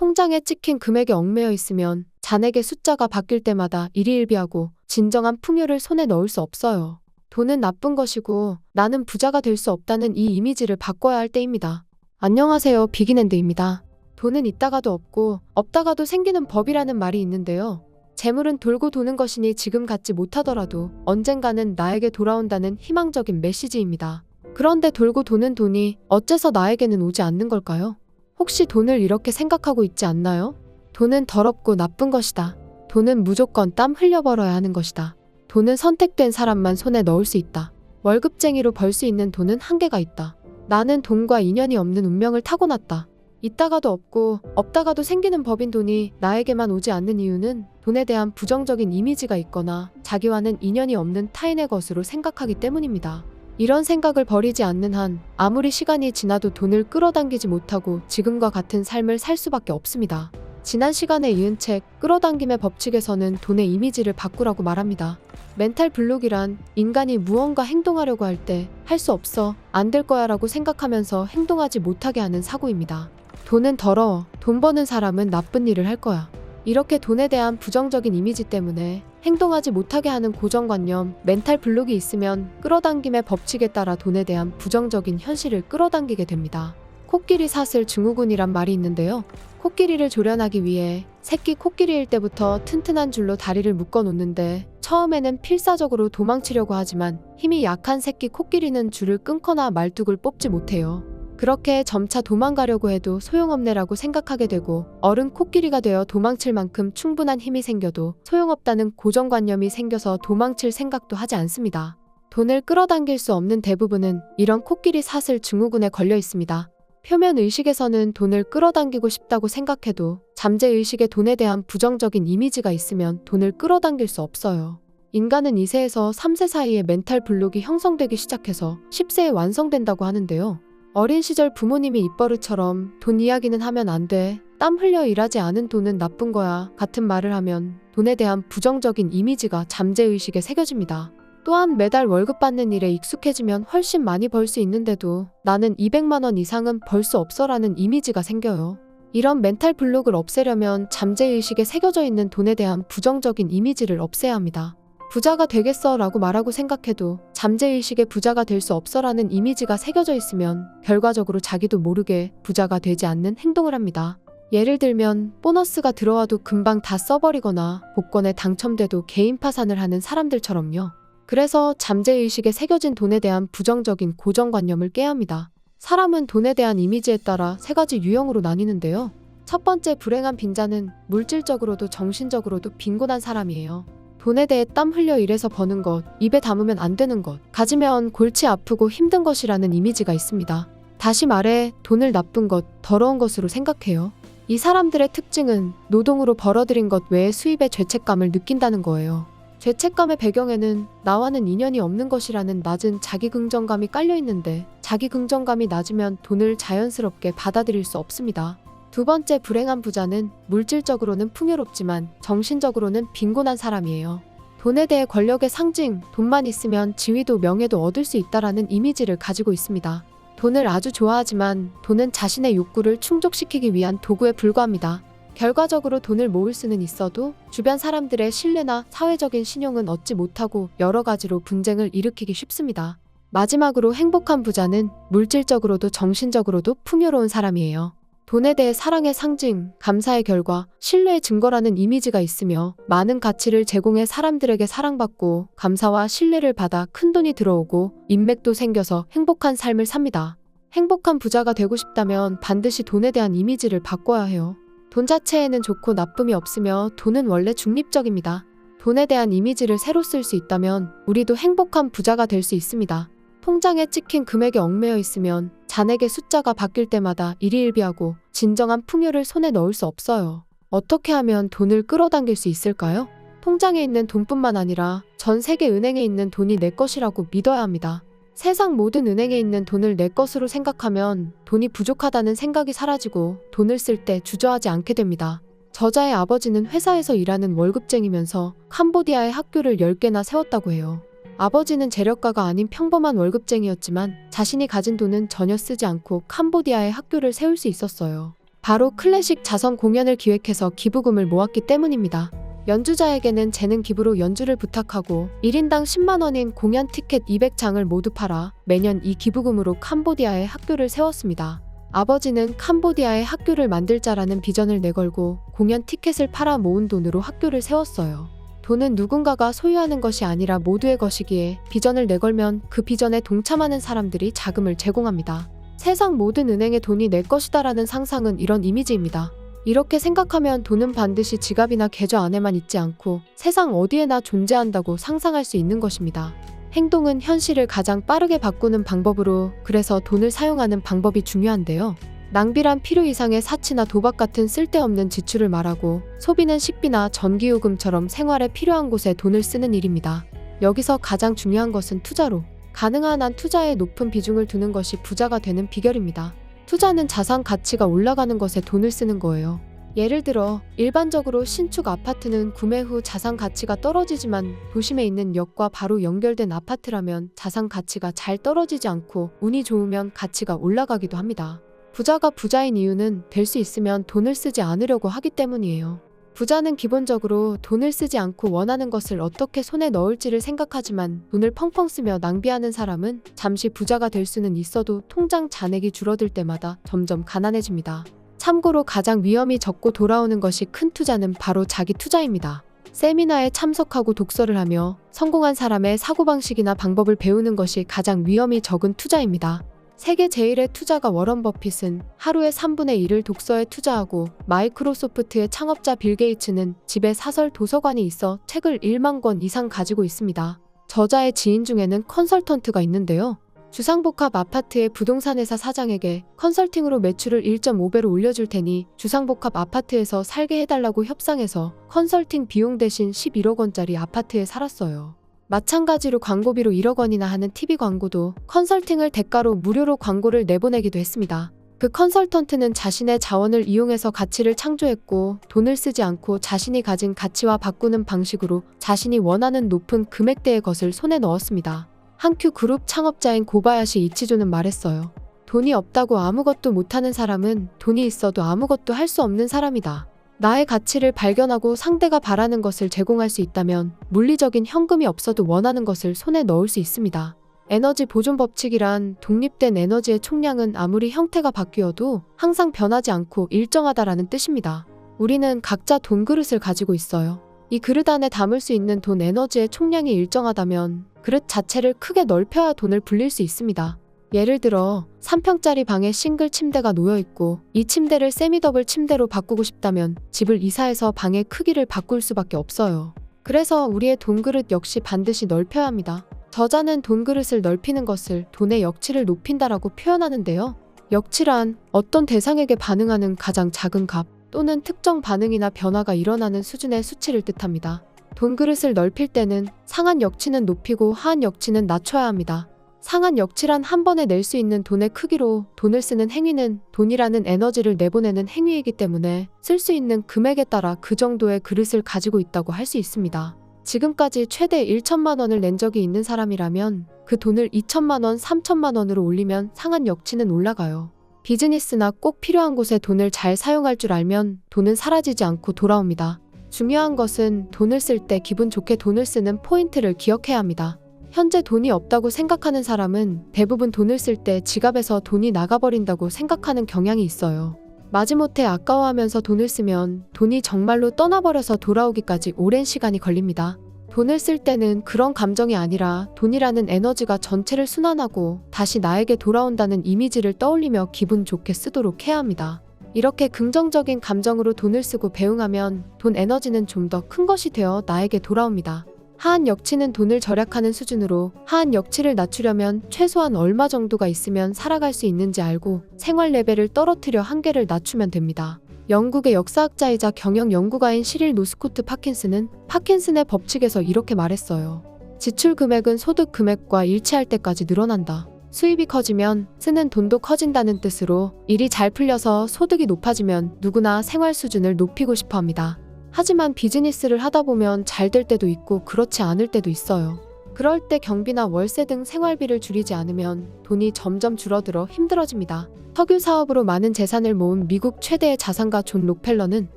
통장에 찍힌 금액에 얽매여 있으면 잔액의 숫자가 바뀔 때마다 일희일비하고 진정한 풍요를 손에 넣을 수 없어요. 돈은 나쁜 것이고 나는 부자가 될 수 없다는 이 이미지를 바꿔야 할 때입니다. 안녕하세요, 비긴엔드입니다. 돈은 있다가도 없고 없다가도 생기는 법이라는 말이 있는데요. 재물은 돌고 도는 것이니 지금 갖지 못하더라도 언젠가는 나에게 돌아온다는 희망적인 메시지입니다. 그런데 돌고 도는 돈이 어째서 나에게는 오지 않는 걸까요? 혹시 돈을 이렇게 생각하고 있지 않나요? 돈은 더럽고 나쁜 것이다. 돈은 무조건 땀 흘려 벌어야 하는 것이다. 돈은 선택된 사람만 손에 넣을 수 있다. 월급쟁이로 벌 수 있는 돈은 한계가 있다. 나는 돈과 인연이 없는 운명을 타고났다. 있다가도 없고 없다가도 생기는 법인 돈이 나에게만 오지 않는 이유는 돈에 대한 부정적인 이미지가 있거나 자기와는 인연이 없는 타인의 것으로 생각하기 때문입니다. 이런 생각을 버리지 않는 한 아무리 시간이 지나도 돈을 끌어당기지 못하고 지금과 같은 삶을 살 수밖에 없습니다. 지난 시간에 이은 책 끌어당김의 법칙에서는 돈의 이미지를 바꾸라고 말합니다. 멘탈 블록이란 인간이 무언가 행동하려고 할 때 할 수 없어, 안 될 거야 라고 생각하면서 행동하지 못하게 하는 사고입니다. 돈은 더러워, 돈 버는 사람은 나쁜 일을 할 거야. 이렇게 돈에 대한 부정적인 이미지 때문에 행동하지 못하게 하는 고정관념, 멘탈 블록이 있으면 끌어당김의 법칙에 따라 돈에 대한 부정적인 현실을 끌어당기게 됩니다. 코끼리 사슬 증후군이란 말이 있는데요. 코끼리를 조련하기 위해 새끼 코끼리일 때부터 튼튼한 줄로 다리를 묶어 놓는데 처음에는 필사적으로 도망치려고 하지만 힘이 약한 새끼 코끼리는 줄을 끊거나 말뚝을 뽑지 못해요. 그렇게 점차 도망가려고 해도 소용없네라고 생각하게 되고 어른 코끼리가 되어 도망칠 만큼 충분한 힘이 생겨도 소용없다는 고정관념이 생겨서 도망칠 생각도 하지 않습니다. 돈을 끌어당길 수 없는 대부분은 이런 코끼리 사슬 증후군에 걸려 있습니다. 표면 의식에서는 돈을 끌어당기고 싶다고 생각해도 잠재의식에 돈에 대한 부정적인 이미지가 있으면 돈을 끌어당길 수 없어요. 인간은 2세에서 3세 사이에 멘탈 블록이 형성되기 시작해서 10세에 완성된다고 하는데요. 어린 시절 부모님이 입버릇처럼 돈 이야기는 하면 안 돼, 땀 흘려 일하지 않은 돈은 나쁜 거야 같은 말을 하면 돈에 대한 부정적인 이미지가 잠재의식에 새겨집니다. 또한 매달 월급 받는 일에 익숙해지면 훨씬 많이 벌 수 있는데도 나는 200만 원 이상은 벌 수 없어라는 이미지가 생겨요. 이런 멘탈 블록을 없애려면 잠재의식에 새겨져 있는 돈에 대한 부정적인 이미지를 없애야 합니다. 부자가 되겠어 라고 말하고 생각해도 잠재의식에 부자가 될 수 없어 라는 이미지가 새겨져 있으면 결과적으로 자기도 모르게 부자가 되지 않는 행동을 합니다. 예를 들면 보너스가 들어와도 금방 다 써버리거나 복권에 당첨돼도 개인 파산을 하는 사람들처럼요. 그래서 잠재의식에 새겨진 돈에 대한 부정적인 고정관념을 깨야 합니다. 사람은 돈에 대한 이미지에 따라 3가지 유형으로 나뉘는데요. 첫 번째 불행한 빈자는 물질적으로도 정신적으로도 빈곤한 사람이에요. 돈에 대해 땀 흘려 일해서 버는 것, 입에 담으면 안 되는 것, 가지면 골치 아프고 힘든 것이라는 이미지가 있습니다. 다시 말해 돈을 나쁜 것, 더러운 것으로 생각해요. 이 사람들의 특징은 노동으로 벌어들인 것 외에 수입의 죄책감을 느낀다는 거예요. 죄책감의 배경에는 나와는 인연이 없는 것이라는 낮은 자기긍정감이 깔려있는데 자기긍정감이 낮으면 돈을 자연스럽게 받아들일 수 없습니다. 두 번째 불행한 부자는 물질적으로는 풍요롭지만 정신적으로는 빈곤한 사람이에요. 돈에 대해 권력의 상징, 돈만 있으면 지위도 명예도 얻을 수 있다라는 이미지를 가지고 있습니다. 돈을 아주 좋아하지만 돈은 자신의 욕구를 충족시키기 위한 도구에 불과합니다. 결과적으로 돈을 모을 수는 있어도 주변 사람들의 신뢰나 사회적인 신용은 얻지 못하고 여러 가지로 분쟁을 일으키기 쉽습니다. 마지막으로 행복한 부자는 물질적으로도 정신적으로도 풍요로운 사람이에요. 돈에 대해 사랑의 상징, 감사의 결과, 신뢰의 증거라는 이미지가 있으며 많은 가치를 제공해 사람들에게 사랑받고 감사와 신뢰를 받아 큰돈이 들어오고 인맥도 생겨서 행복한 삶을 삽니다. 행복한 부자가 되고 싶다면 반드시 돈에 대한 이미지를 바꿔야 해요. 돈 자체에는 좋고 나쁨이 없으며 돈은 원래 중립적입니다. 돈에 대한 이미지를 새로 쓸 수 있다면 우리도 행복한 부자가 될 수 있습니다. 통장에 찍힌 금액에 얽매여 있으면 잔액의 숫자가 바뀔 때마다 일희일비하고 진정한 풍요를 손에 넣을 수 없어요. 어떻게 하면 돈을 끌어당길 수 있을까요? 통장에 있는 돈뿐만 아니라 전 세계 은행에 있는 돈이 내 것이라고 믿어야 합니다. 세상 모든 은행에 있는 돈을 내 것으로 생각하면 돈이 부족하다는 생각이 사라지고 돈을 쓸 때 주저하지 않게 됩니다. 저자의 아버지는 회사에서 일하는 월급쟁이면서 캄보디아에 학교를 10개나 세웠다고 해요. 아버지는 재력가가 아닌 평범한 월급쟁이였지만 자신이 가진 돈은 전혀 쓰지 않고 캄보디아에 학교를 세울 수 있었어요. 바로 클래식 자선 공연을 기획해서 기부금을 모았기 때문입니다. 연주자에게는 재능 기부로 연주를 부탁하고 1인당 10만 원인 공연 티켓 200장을 모두 팔아 매년 이 기부금으로 캄보디아에 학교를 세웠습니다. 아버지는 캄보디아에 학교를 만들 자라는 비전을 내걸고 공연 티켓을 팔아 모은 돈으로 학교를 세웠어요. 돈은 누군가가 소유하는 것이 아니라 모두의 것이기에 비전을 내걸면 그 비전에 동참하는 사람들이 자금을 제공합니다. 세상 모든 은행에 돈이 내 것이다라는 상상은 이런 이미지입니다. 이렇게 생각하면 돈은 반드시 지갑이나 계좌 안에만 있지 않고 세상 어디에나 존재한다고 상상할 수 있는 것입니다. 행동은 현실을 가장 빠르게 바꾸는 방법으로 그래서 돈을 사용하는 방법이 중요한데요. 낭비란 필요 이상의 사치나 도박 같은 쓸데없는 지출을 말하고 소비는 식비나 전기요금처럼 생활에 필요한 곳에 돈을 쓰는 일입니다. 여기서 가장 중요한 것은 투자로 가능한 한 투자에 높은 비중을 두는 것이 부자가 되는 비결입니다. 투자는 자산 가치가 올라가는 것에 돈을 쓰는 거예요. 예를 들어 일반적으로 신축 아파트는 구매 후 자산 가치가 떨어지지만 도심에 있는 역과 바로 연결된 아파트라면 자산 가치가 잘 떨어지지 않고 운이 좋으면 가치가 올라가기도 합니다. 부자가 부자인 이유는 될 수 있으면 돈을 쓰지 않으려고 하기 때문이에요. 부자는 기본적으로 돈을 쓰지 않고 원하는 것을 어떻게 손에 넣을지를 생각하지만 돈을 펑펑 쓰며 낭비하는 사람은 잠시 부자가 될 수는 있어도 통장 잔액이 줄어들 때마다 점점 가난해집니다. 참고로 가장 위험이 적고 돌아오는 것이 큰 투자는 바로 자기 투자입니다. 세미나에 참석하고 독서를 하며 성공한 사람의 사고방식이나 방법을 배우는 것이 가장 위험이 적은 투자입니다. 세계 제1의 투자가 워런 버핏은 하루에 3분의 1을 독서에 투자하고 마이크로소프트의 창업자 빌 게이츠는 집에 사설 도서관이 있어 책을 1만 권 이상 가지고 있습니다. 저자의 지인 중에는 컨설턴트가 있는데요. 주상복합 아파트의 부동산회사 사장에게 컨설팅으로 매출을 1.5배로 올려줄 테니 주상복합 아파트에서 살게 해달라고 협상해서 컨설팅 비용 대신 11억 원짜리 아파트에 살았어요. 마찬가지로 광고비로 1억 원이나 하는 TV 광고도 컨설팅을 대가로 무료로 광고를 내보내기도 했습니다. 그 컨설턴트는 자신의 자원을 이용해서 가치를 창조했고 돈을 쓰지 않고 자신이 가진 가치와 바꾸는 방식으로 자신이 원하는 높은 금액대의 것을 손에 넣었습니다. 한큐 그룹 창업자인 고바야시 이치조는 말했어요. 돈이 없다고 아무것도 못하는 사람은 돈이 있어도 아무것도 할 수 없는 사람이다. 나의 가치를 발견하고 상대가 바라는 것을 제공할 수 있다면 물리적인 현금이 없어도 원하는 것을 손에 넣을 수 있습니다. 에너지 보존 법칙이란 독립된 에너지의 총량은 아무리 형태가 바뀌어도 항상 변하지 않고 일정하다라는 뜻입니다. 우리는 각자 돈 그릇을 가지고 있어요. 이 그릇 안에 담을 수 있는 돈 에너지의 총량이 일정하다면 그릇 자체를 크게 넓혀야 돈을 불릴 수 있습니다. 예를 들어 3평짜리 방에 싱글 침대가 놓여있고 이 침대를 세미더블 침대로 바꾸고 싶다면 집을 이사해서 방의 크기를 바꿀 수밖에 없어요. 그래서 우리의 돈 그릇 역시 반드시 넓혀야 합니다. 저자는 돈 그릇을 넓히는 것을 돈의 역치를 높인다라고 표현하는데요. 역치란 어떤 대상에게 반응하는 가장 작은 값 또는 특정 반응이나 변화가 일어나는 수준의 수치를 뜻합니다. 돈 그릇을 넓힐 때는 상한 역치는 높이고 하한 역치는 낮춰야 합니다. 상한 역치란 한 번에 낼 수 있는 돈의 크기로 돈을 쓰는 행위는 돈이라는 에너지를 내보내는 행위이기 때문에 쓸 수 있는 금액에 따라 그 정도의 그릇을 가지고 있다고 할 수 있습니다. 지금까지 최대 1천만 원을 낸 적이 있는 사람이라면 그 돈을 2천만 원, 3천만 원으로 올리면 상한 역치는 올라가요. 비즈니스나 꼭 필요한 곳에 돈을 잘 사용할 줄 알면 돈은 사라지지 않고 돌아옵니다. 중요한 것은 돈을 쓸 때 기분 좋게 돈을 쓰는 포인트를 기억해야 합니다. 현재 돈이 없다고 생각하는 사람은 대부분 돈을 쓸 때 지갑에서 돈이 나가버린다고 생각하는 경향이 있어요. 마지못해 아까워하면서 돈을 쓰면 돈이 정말로 떠나버려서 돌아오기까지 오랜 시간이 걸립니다. 돈을 쓸 때는 그런 감정이 아니라 돈이라는 에너지가 전체를 순환하고 다시 나에게 돌아온다는 이미지를 떠올리며 기분 좋게 쓰도록 해야 합니다. 이렇게 긍정적인 감정으로 돈을 쓰고 배웅하면 돈 에너지는 좀 더 큰 것이 되어 나에게 돌아옵니다. 하한 역치는 돈을 절약하는 수준으로 하한 역치를 낮추려면 최소한 얼마 정도가 있으면 살아갈 수 있는지 알고 생활 레벨을 떨어뜨려 한계를 낮추면 됩니다. 영국의 역사학자이자 경영 연구가인 시릴 노스코트 파킨슨은 파킨슨의 법칙에서 이렇게 말했어요. 지출 금액은 소득 금액과 일치할 때까지 늘어난다. 수입이 커지면 쓰는 돈도 커진다는 뜻으로 일이 잘 풀려서 소득이 높아지면 누구나 생활 수준을 높이고 싶어 합니다. 하지만 비즈니스를 하다 보면 잘 될 때도 있고 그렇지 않을 때도 있어요. 그럴 때 경비나 월세 등 생활비를 줄이지 않으면 돈이 점점 줄어들어 힘들어집니다. 석유 사업으로 많은 재산을 모은 미국 최대의 자산가 존 록펠러는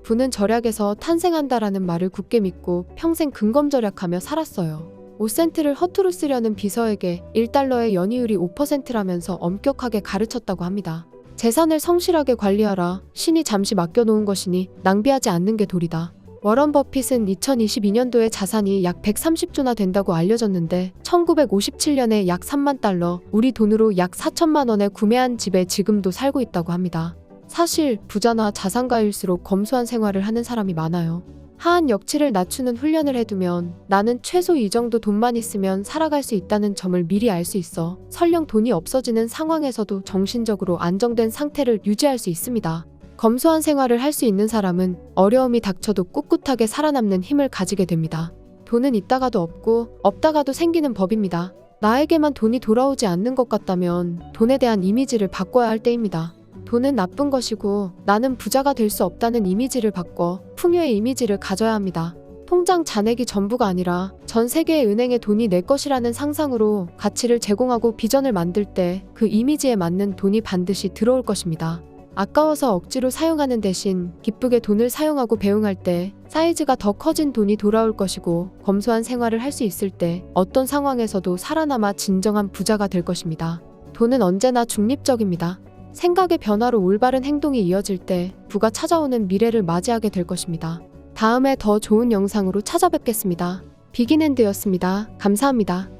부는 절약에서 탄생한다라는 말을 굳게 믿고 평생 근검절약하며 살았어요. 5센트를 허투루 쓰려는 비서에게 1달러의 연이율이 5%라면서 엄격하게 가르쳤다고 합니다. 재산을 성실하게 관리하라. 신이 잠시 맡겨놓은 것이니 낭비하지 않는 게 도리다. 워런 버핏은 2022년도에 자산이 약 130조나 된다고 알려졌는데 1957년에 약 3만 달러, 우리 돈으로 약 4천만 원에 구매한 집에 지금도 살고 있다고 합니다. 사실 부자나 자산가일수록 검소한 생활을 하는 사람이 많아요. 하한 역치를 낮추는 훈련을 해두면 나는 최소 이 정도 돈만 있으면 살아갈 수 있다는 점을 미리 알 수 있어 설령 돈이 없어지는 상황에서도 정신적으로 안정된 상태를 유지할 수 있습니다. 검소한 생활을 할 수 있는 사람은 어려움이 닥쳐도 꿋꿋하게 살아남는 힘을 가지게 됩니다. 돈은 있다가도 없고 없다가도 생기는 법입니다. 나에게만 돈이 돌아오지 않는 것 같다면 돈에 대한 이미지를 바꿔야 할 때입니다. 돈은 나쁜 것이고 나는 부자가 될 수 없다는 이미지를 바꿔 풍요의 이미지를 가져야 합니다. 통장 잔액이 전부가 아니라 전 세계의 은행에 돈이 내 것이라는 상상으로 가치를 제공하고 비전을 만들 때 그 이미지에 맞는 돈이 반드시 들어올 것입니다. 아까워서 억지로 사용하는 대신 기쁘게 돈을 사용하고 배웅할 때 사이즈가 더 커진 돈이 돌아올 것이고 검소한 생활을 할 수 있을 때 어떤 상황에서도 살아남아 진정한 부자가 될 것입니다. 돈은 언제나 중립적입니다. 생각의 변화로 올바른 행동이 이어질 때 부가 찾아오는 미래를 맞이하게 될 것입니다. 다음에 더 좋은 영상으로 찾아뵙겠습니다. 비긴앤드였습니다. 감사합니다.